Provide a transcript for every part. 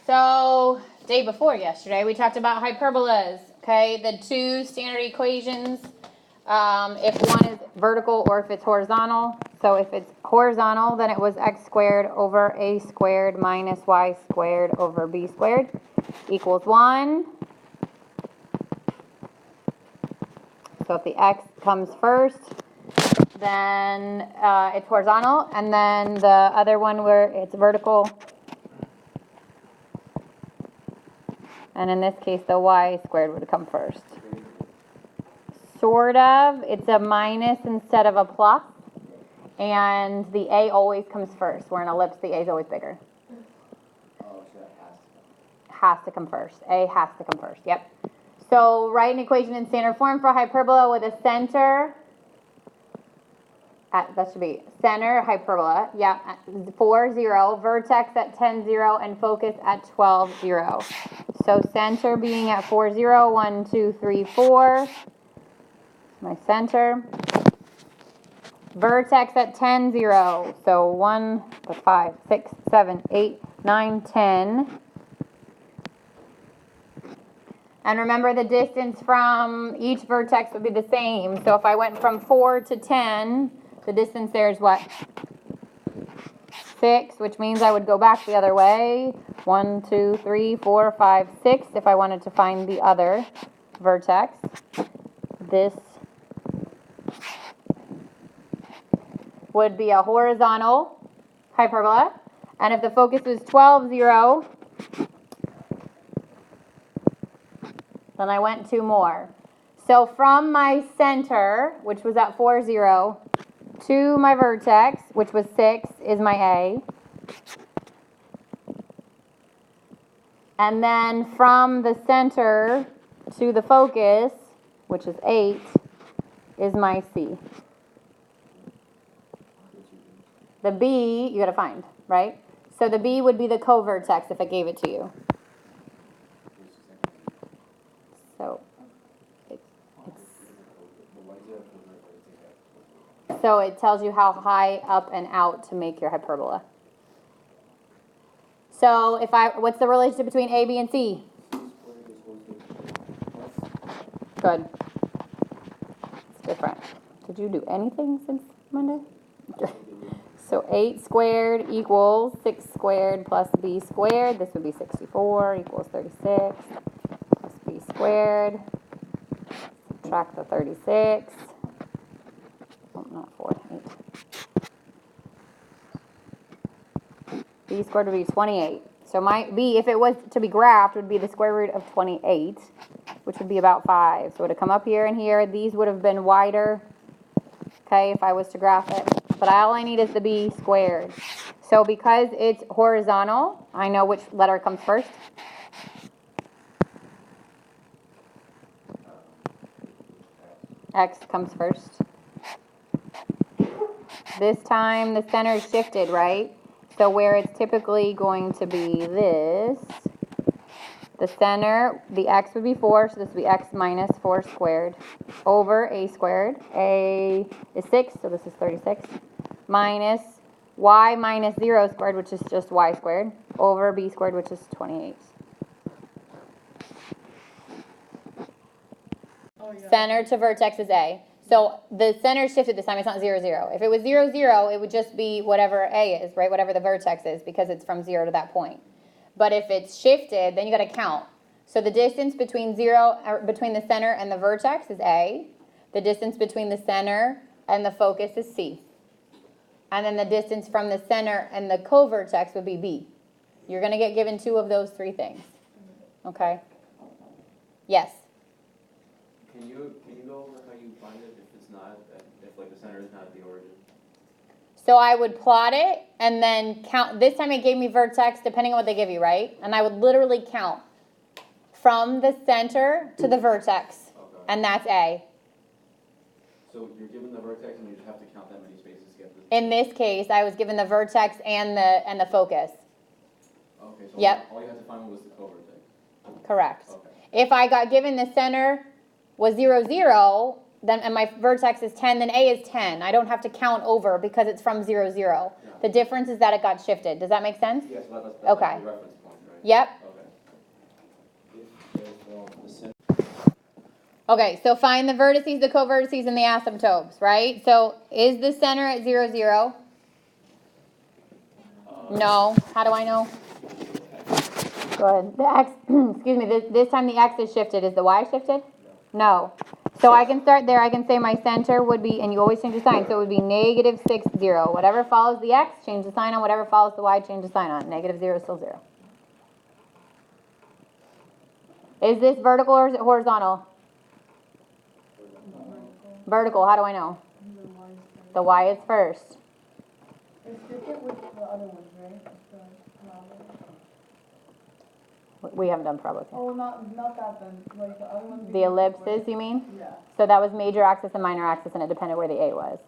So, day before yesterday, we talked about hyperbolas, okay? The two standard equations, if one is vertical or if it's horizontal. So if it's horizontal, then it was x squared over a squared minus y squared over b squared equals 1. So if the x comes first, then it's horizontal, and then the other one where it's vertical, and in this case the y squared would come first. Sort of, it's a minus instead of a plus, and the a always comes first. We're in ellipse, the a is always bigger. Oh, so that Has to come first. A has to come first, yep. So write an equation in standard form for hyperbola with a center. That should be center hyperbola, yeah, 4, 0, vertex at 10, 0, and focus at 12, 0. So center being at 4, 0, 1, 2, 3, 4, my center. Vertex at 10, 0, so 1, 5, 6, 7, 8, 9, 10. And remember the distance from each vertex would be the same. So if I went from 4 to 10, the distance there is what? 6, which means I would go back the other way. 1, 2, 3, 4, 5, 6 if I wanted to find the other vertex. This would be a horizontal hyperbola. And if the focus is 12, 0, then I went 2 more. So from my center, which was at 4, 0, to my vertex, which was 6, is my A. And then from the center to the focus, which is 8, is my C. The B, you got to find, right? So the B would be the co-vertex if I gave it to you. So it tells you how high up and out to make your hyperbola. So what's the relationship between A, B, and C? Good. It's different. Did you do anything since Monday? So 8 squared equals 6 squared plus B squared. This would be 64 equals 36 plus B squared. Subtract the 36. Oh, not 4, 8. B squared would be 28. So my B, if it was to be graphed, would be the square root of 28, which would be about 5. So it would come up here and here. These would have been wider, okay, if I was to graph it. But all I need is the B squared. So because it's horizontal, I know which letter comes first. X comes first. This time the center is shifted, right? So where it's typically going to be this, the center, the x would be 4, so this would be x minus 4 squared over a squared. A is 6, so this is 36, minus y minus 0 squared, which is just y squared, over b squared, which is 28. Center to vertex is A. So the center shifted this time. It's not 0, 0. If it was 0, 0, it would just be whatever A is, right? Whatever the vertex is, because it's from 0 to that point. But if it's shifted, then you got to count. So the distance between between the center and the vertex is A. The distance between the center and the focus is C. And then the distance from the center and the co-vertex would be B. You're going to get given 2 of those 3 things. Okay? Yes. Can you go over how you find it if it's not, if like the center is not at the origin? So I would plot it and then count. This time it gave me vertex depending on what they give you, right? And I would literally count from the center to the vertex. Okay. And that's A. So you're given the vertex and you just have to count that many spaces to get this? In this case, I was given the vertex and the focus. Okay, so yep. All you had to find was the co-vertex. Correct. Okay. If I got given the center was 0, 0, then and my vertex is 10, then A is 10. I don't have to count over because it's from 0, 0. Yeah. The difference is that it got shifted. Does that make sense? Yes, that's okay. the reference point, right? Yep. Okay, so find the vertices, the covertices, and the asymptotes, right? So is the center at 0, 0? No. How do I know? Go ahead. The x, excuse me, this time the x is shifted. Is the y shifted? No. So I can start there. I can say my center would be, and you always change the sign, so it would be negative 6, 0. Whatever follows the x, change the sign on. Whatever follows the y, change the sign on. Negative 0 is still 0. Is this vertical or is it horizontal? Vertical. How do I know? The y is first. It's different with the other ones, right? The parabola. We haven't done parabolas yet. Oh, not that then. Like the other ones. The ellipses, you mean? Yeah. So that was major axis and minor axis, and it depended where the a was,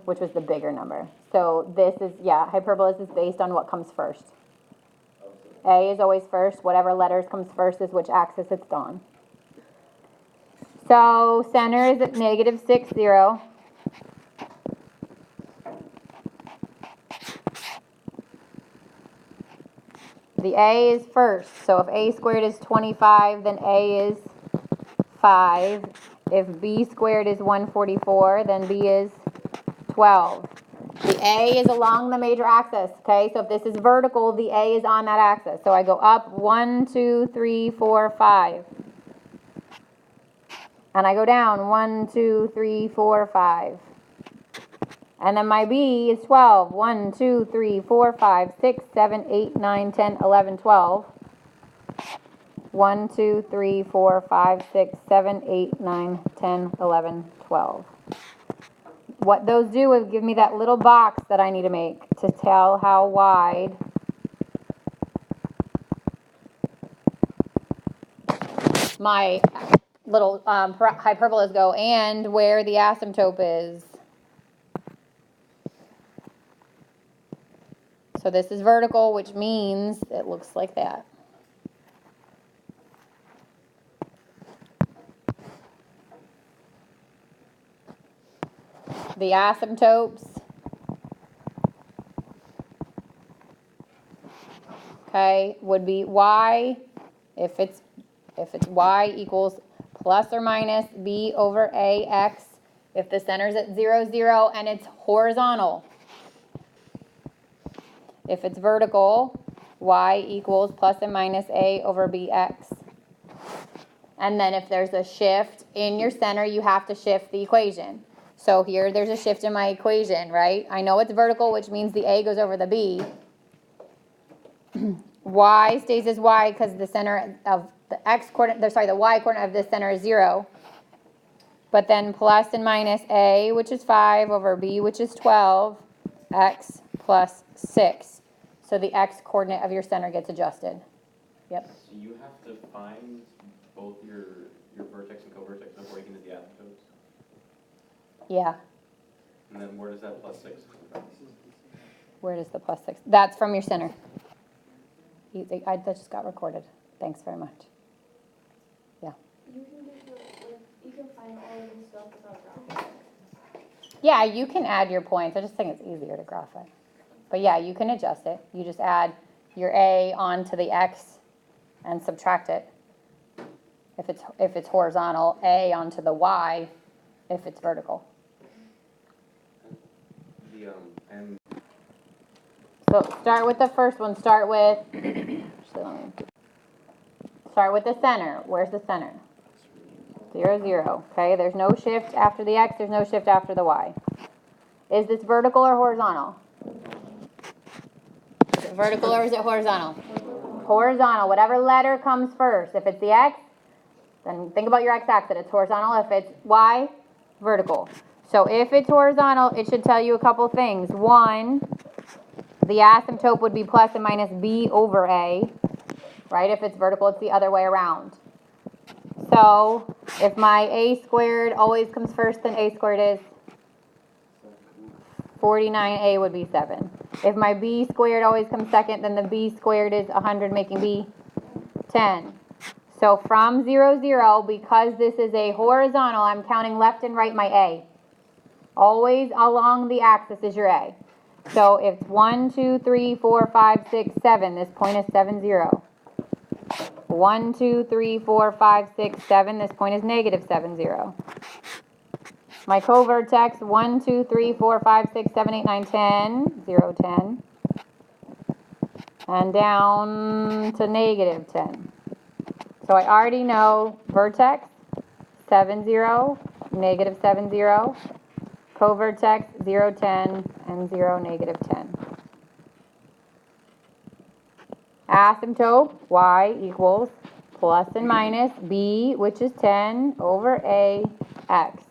which was the bigger number. So this is, yeah, hyperbolas is based on what comes first. A is always first. Whatever letters comes first is which axis it's on. So center is at negative 6, 0. The a is first. So if a squared is 25, then a is 5. If b squared is 144, then b is 12. The a is along the major axis, okay? So if this is vertical, the a is on that axis. So I go up 1, 2, 3, 4, 5. And I go down 1, 2, 3, 4, 5. And then my b is 12. 1, 2, 3, 4, 5, 6, 7, 8, 9, 10, 11, 12. 1, 2, 3, 4, 5, 6, 7, 8, 9, 10, 11, 12. What those do is give me that little box that I need to make to tell how wide my little hyperbolas go and where the asymptote is. So this is vertical, which means it looks like that. The asymptotes, okay, would be y if it's y equals plus or minus b over a x if the center's at 0, 0 and it's horizontal. If it's vertical, y equals plus or minus a over bx. And then if there's a shift in your center, you have to shift the equation. So here, there's a shift in my equation, right? I know it's vertical, which means the a goes over the b. Y stays as y because the center of the x coordinate, the y coordinate of this center is 0. But then plus and minus a, which is 5, over b, which is 12, x plus 6. So the x coordinate of your center gets adjusted. Yep. So you have to find both your vertex and covertex before you can do the asymptotes? Yeah. And then where does that plus 6 come from? Where does the plus 6? That's from your center. That just got recorded. Thanks very much. Yeah. You can you can find all of this stuff without graphing. Yeah, you can add your points. I just think it's easier to graph it. But yeah, you can adjust it. You just add your a onto the x and subtract it. If it's horizontal, a onto the y if it's vertical. So start with the first one. Start with the center. Where's the center? 0, 0. Okay, there's no shift after the x. There's no shift after the y. Is this vertical or horizontal? Is it vertical or is it horizontal? Horizontal. Whatever letter comes first. If it's the x, then think about your x-axis. It's horizontal. If it's y, vertical. So if it's horizontal, it should tell you a couple things. One, the asymptote would be plus and minus b over a, right? If it's vertical, it's the other way around. So if my a squared always comes first, then a squared is 49a would be 7. If my b squared always comes second, then the b squared is 100, making b 10. So from 0, 0, because this is a horizontal, I'm counting left and right my a. Always along the axis is your a. So if it's 1, 2, 3, 4, 5, 6, 7, this point is 7, 0. 1, 2, 3, 4, 5, 6, 7. This point is negative 7, 0. My co-vertex, 1, 2, 3, 4, 5, 6, 7, 8, 9, 10. 0, 10. And down to negative 10. So I already know vertex, 7, 0, negative 7, 0. Co-vertex, 0, 10, and 0, negative 10. Asymptote, y equals plus and minus b, which is 10, over a, x.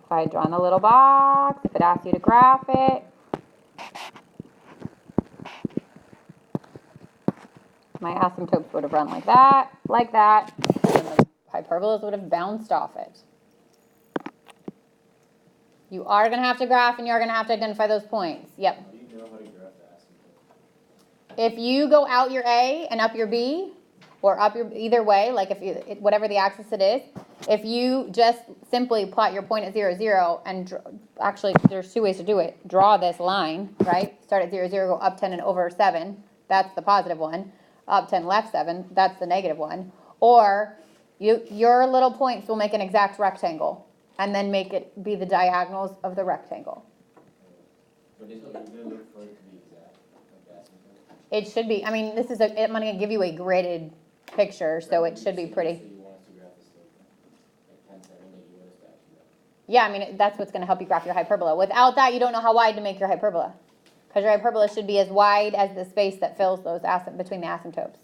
So I draw in the little box. If it asks you to graph it, my asymptotes would have run like that, and the hyperbolas would have bounced off it. You are going to have to graph, and you are going to have to identify those points. Yep. How do you know how to graph the asymptote? If you go out your A and up your B, or up your, either way, like if you, whatever the axis it is, if you just simply plot your point at 0, 0, and actually there's two ways to do it. Draw this line, right? Start at 0, 0, go up 10 and over 7. That's the positive one. Up 10, left 7. That's the negative one. Or your little points will make an exact rectangle, and then make it be the diagonals of the rectangle. But is it going to look for it to be exact? Like the asymptote? It should be. I mean, this is I'm going to give you a gridded picture, so it should be pretty. So you want us to graph the slope, like 10, 7, and you want us to actually graph. Yeah, I mean, that's what's going to help you graph your hyperbola. Without that, you don't know how wide to make your hyperbola, because your hyperbola should be as wide as the space that fills those between the asymptotes.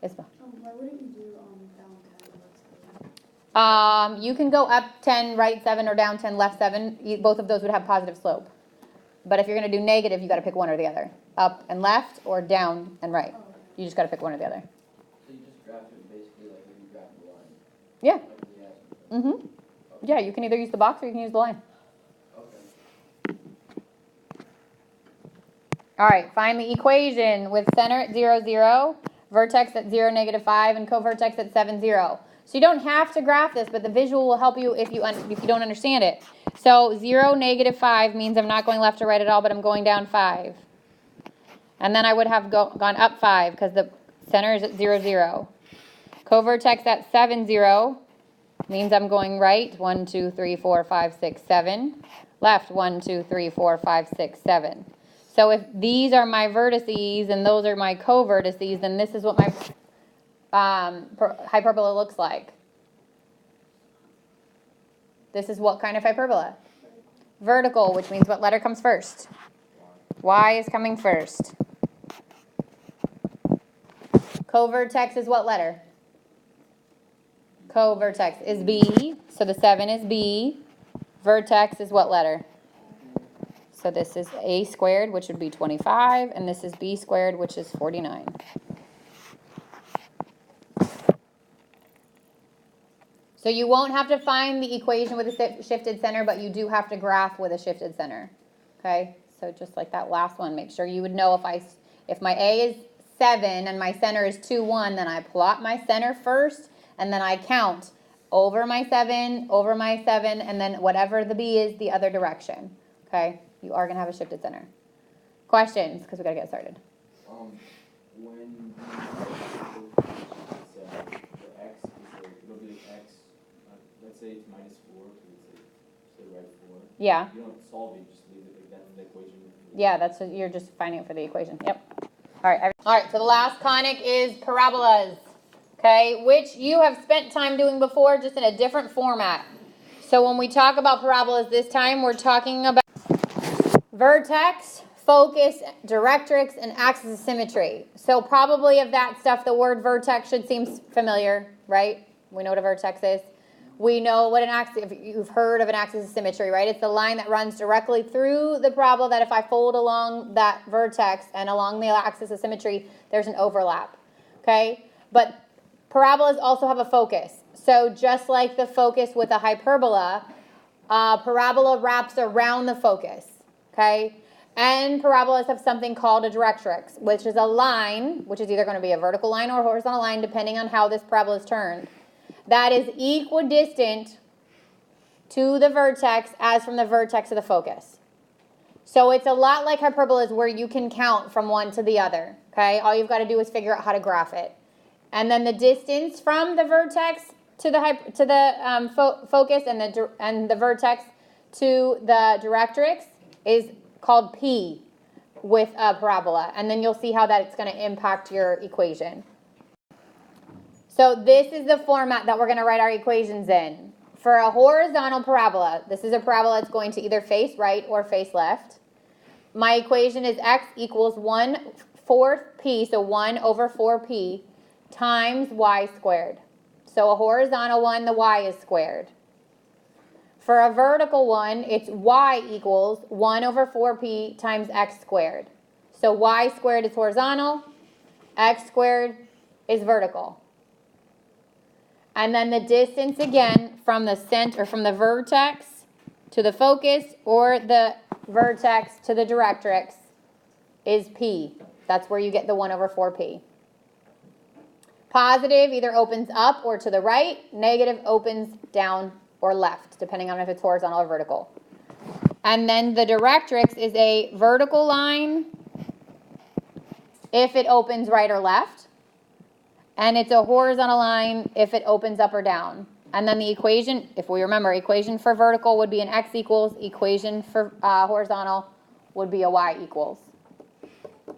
Why wouldn't you do down 10, left 7? You can go up 10, right 7, or down 10, left 7. Both of those would have positive slope. But if you're going to do negative, you got to pick one or the other. Up and left, or down and right. You just got to pick one or the other. So you just graph it basically like if you graph the line. Yeah. Like the asymptote. Mm-hmm. Yeah, you can either use the box or you can use the line. Okay. All right, find the equation with center at 0, 0, vertex at 0, negative 5, and co-vertex at 7, 0. So you don't have to graph this, but the visual will help you if you don't understand it. So 0, negative 5 means I'm not going left or right at all, but I'm going down 5. And then I would have gone up 5 because the center is at 0, 0. Co-vertex at 7, 0 means I'm going right, 1, 2, 3, 4, 5, 6, 7. Left, 1, 2, 3, 4, 5, 6, 7. So if these are my vertices and those are my co-vertices, then this is what my hyperbola looks like. This is what kind of hyperbola? Vertical, which means what letter comes first? Y is coming first. Co-vertex is what letter? Co-vertex is B, so the 7 is B. Vertex is what letter? So this is A squared, which would be 25, and this is B squared, which is 49. So you won't have to find the equation with a shifted center, but you do have to graph with a shifted center. Okay? So just like that last one, make sure you would know if my A is 7 and my center is 2, 1, then I plot my center first, and then I count over my 7, and then whatever the B is, the other direction. Okay? You are going to have a shifted center. Questions? Because we got to get started. When you the x is it'll be x, let's say it's minus 4, because it's right 4. Yeah. You don't solve it, you just leave it like that in the equation. Yeah, that's what you're just finding it for the equation. Yep. All right, so the last conic is parabolas, okay, which you have spent time doing before, just in a different format. So when we talk about parabolas this time, we're talking about vertex, focus, directrix, and axis of symmetry. So probably of that stuff, the word vertex should seem familiar, right? We know what a vertex is. We know what an axis, if you've heard of an axis of symmetry, right? It's the line that runs directly through the parabola that if I fold along that vertex and along the axis of symmetry, there's an overlap, okay? But parabolas also have a focus. So just like the focus with a hyperbola, parabola wraps around the focus, okay? And parabolas have something called a directrix, which is a line, which is either going to be a vertical line or a horizontal line, depending on how this parabola is turned, that is equidistant to the vertex as from the vertex of the focus. So it's a lot like hyperbolas where you can count from one to the other, okay? All you've got to do is figure out how to graph it. And then the distance from the vertex to the focus and the vertex to the directrix is called P with a parabola. And then you'll see how that's going to impact your equation. So this is the format that we're going to write our equations in. For a horizontal parabola, this is a parabola that's going to either face right or face left. My equation is x equals 1/4 p, so 1 over 4p, times y squared. So a horizontal one, the y is squared. For a vertical one, it's y equals 1 over 4p times x squared. So y squared is horizontal, x squared is vertical. And then the distance again from the center, or from the vertex to the focus, or the vertex to the directrix, is p. That's where you get the 1 over 4p. Positive either opens up or to the right. Negative opens down or left, depending on if it's horizontal or vertical. And then the directrix is a vertical line if it opens right or left. And it's a horizontal line if it opens up or down. And then the equation, if we remember, equation for vertical would be an x equals, equation for horizontal would be a y equals.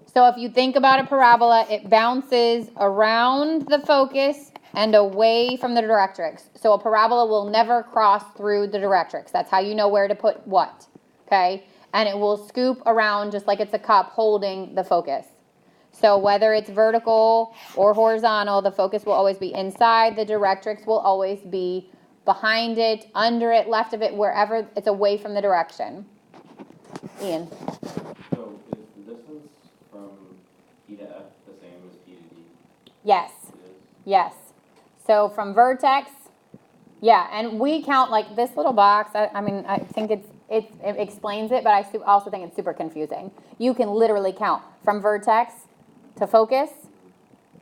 So if you think about a parabola, it bounces around the focus and away from the directrix. So a parabola will never cross through the directrix. That's how you know where to put what, okay? And it will scoop around just like it's a cup holding the focus. So whether it's vertical or horizontal, the focus will always be inside. The directrix will always be behind it, under it, left of it, wherever it's away from the direction. Ian. So is the distance from P to F the same as P to D? Yes. It is? Yes. So from vertex, yeah, and we count like this little box. I think it explains it, but I also think it's super confusing. You can literally count from vertex to focus.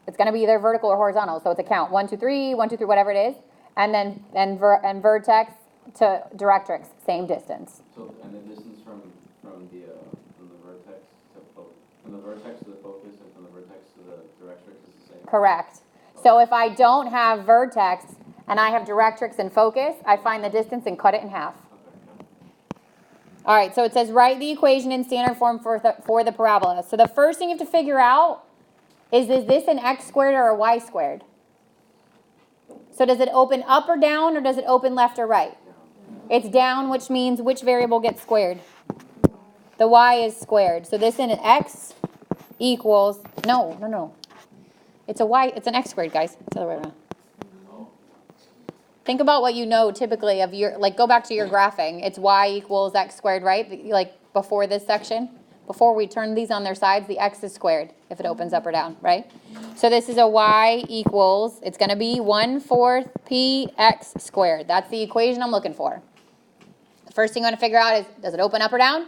It's going to be either vertical or horizontal, so it's a count 1, 2, 3, 1, 2, 3, whatever it is, and then vertex to directrix, same distance. So and the distance from the vertex to the focus and from the vertex to the directrix is the same. Correct. So if I don't have vertex and I have directrix and focus, I find the distance and cut it in half. All right, so it says write the equation in standard form for the parabola. So the first thing you have to figure out is this an x squared or a y squared? So does it open up or down, or does it open left or right? It's down, which means which variable gets squared? The y is squared. So this in an x equals, no. It's a y, it's an x squared, guys. It's the other way around. Think about what you know typically of your, like go back to your graphing. It's y equals x squared, right? Like before this section, before we turn these on their sides, the x is squared if it opens up or down, right? So this is a y equals, it's going to be 1/4 px squared. That's the equation I'm looking for. The first thing you want to figure out is, does it open up or down,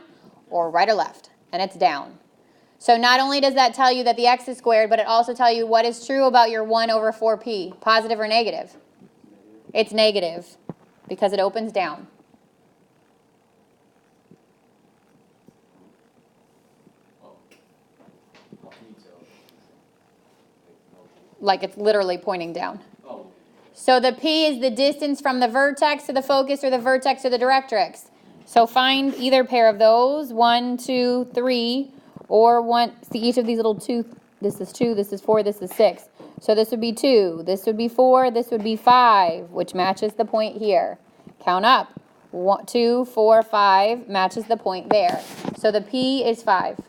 or right or left? And it's down. So not only does that tell you that the x is squared, but it also tells you what is true about your 1 over 4p, positive or negative. It's negative because it opens down. Like it's literally pointing down. So the P is the distance from the vertex to the focus or the vertex to the directrix. So find either pair of those, 1, 2, 3, or one. See each of these little 2. This is 2, this is 4, this is 6. So this would be 2, this would be 4, this would be 5, which matches the point here. Count up. 1, 2, 4, 5 matches the point there. So the P is 5.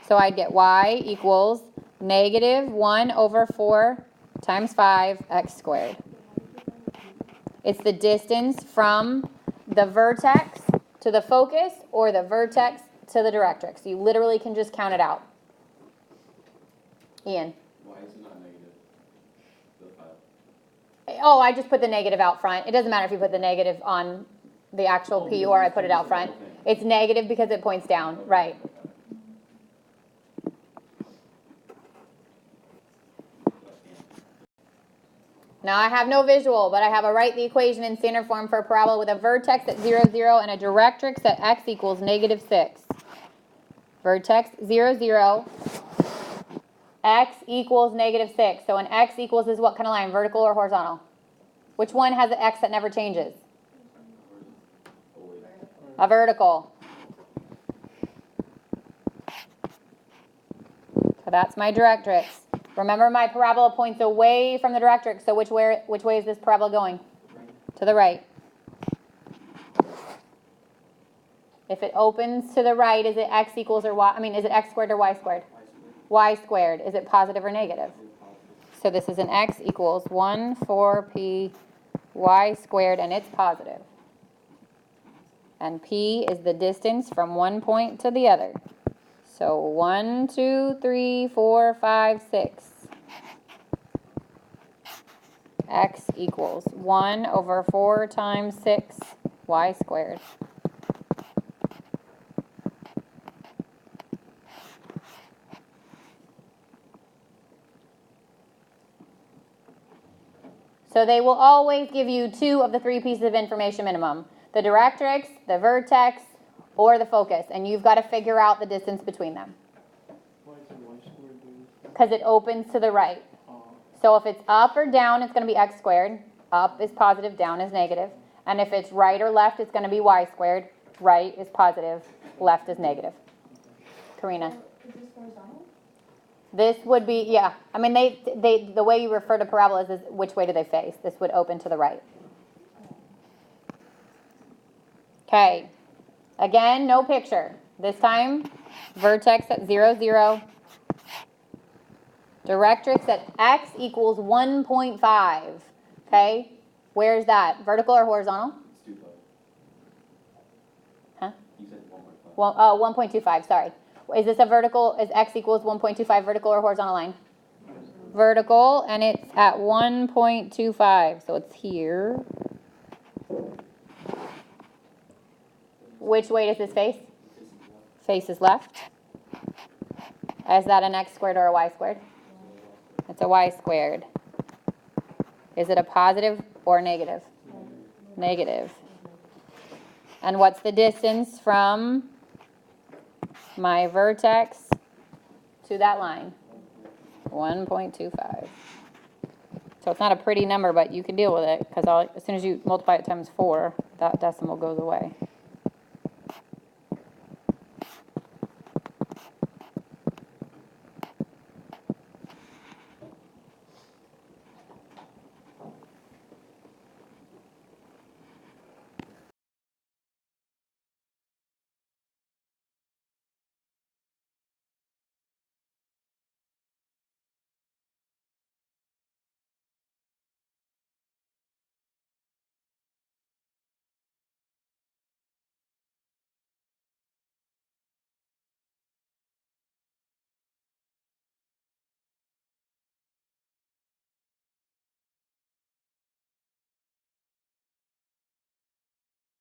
So I'd get y equals negative 1 over 4 times 5 x squared. It's the distance from the vertex to the focus or the vertex to the directrix. You literally can just count it out. Ian. Why is it not negative? The 5. Oh, I just put the negative out front. It doesn't matter if you put the negative on the actual P or I put it out front. It's negative because it points down, right? Now I have no visual, but I have a write the equation in standard form for a parabola with a vertex at 0, 0 and a directrix at x equals negative 6. Vertex 0, 0. x equals -6. So an x equals is what kind of line, vertical or horizontal? Which one has an x that never changes? A vertical. So that's my directrix. Remember, my parabola points away from the directrix. So which way is this parabola going? To the right. If it opens to the right, is it x equals or y? I mean, is it x squared or y squared? Y squared. Is it positive or negative? So this is an x equals 1 4p y squared, and it's positive. And p is the distance from one point to the other. So 1, 2, 3, 4, 5, 6. X equals 1 over 4 times 6 y squared. So they will always give you 2 of the 3 pieces of information minimum. The directrix, the vertex, or the focus. And you've got to figure out the distance between them. Why is it y squared then? Because it opens to the right. So if it's up or down, it's going to be x squared. Up is positive, down is negative. And if it's right or left, it's going to be y squared. Right is positive, left is negative. Karina? Is this horizontal? This would be, yeah. I mean, the way you refer to parabolas is which way do they face? This would open to the right. Okay. Again, no picture. This time, vertex at 0, 0. Directrix at x equals 1.5. Okay? Where's that? Vertical or horizontal? It's 2.5. Huh? You said 1.5. Well, 1.25, sorry. Is this a vertical, is x equals 1.25 vertical or horizontal line? Vertical, and it's at 1.25, so it's here. Which way does this face? Faces left. Is that an x squared or a y squared? It's a y squared. Is it a positive or negative? Negative. And what's the distance from my vertex to that line? 1.25. So it's not a pretty number, but you can deal with it because as soon as you multiply it times 4, that decimal goes away.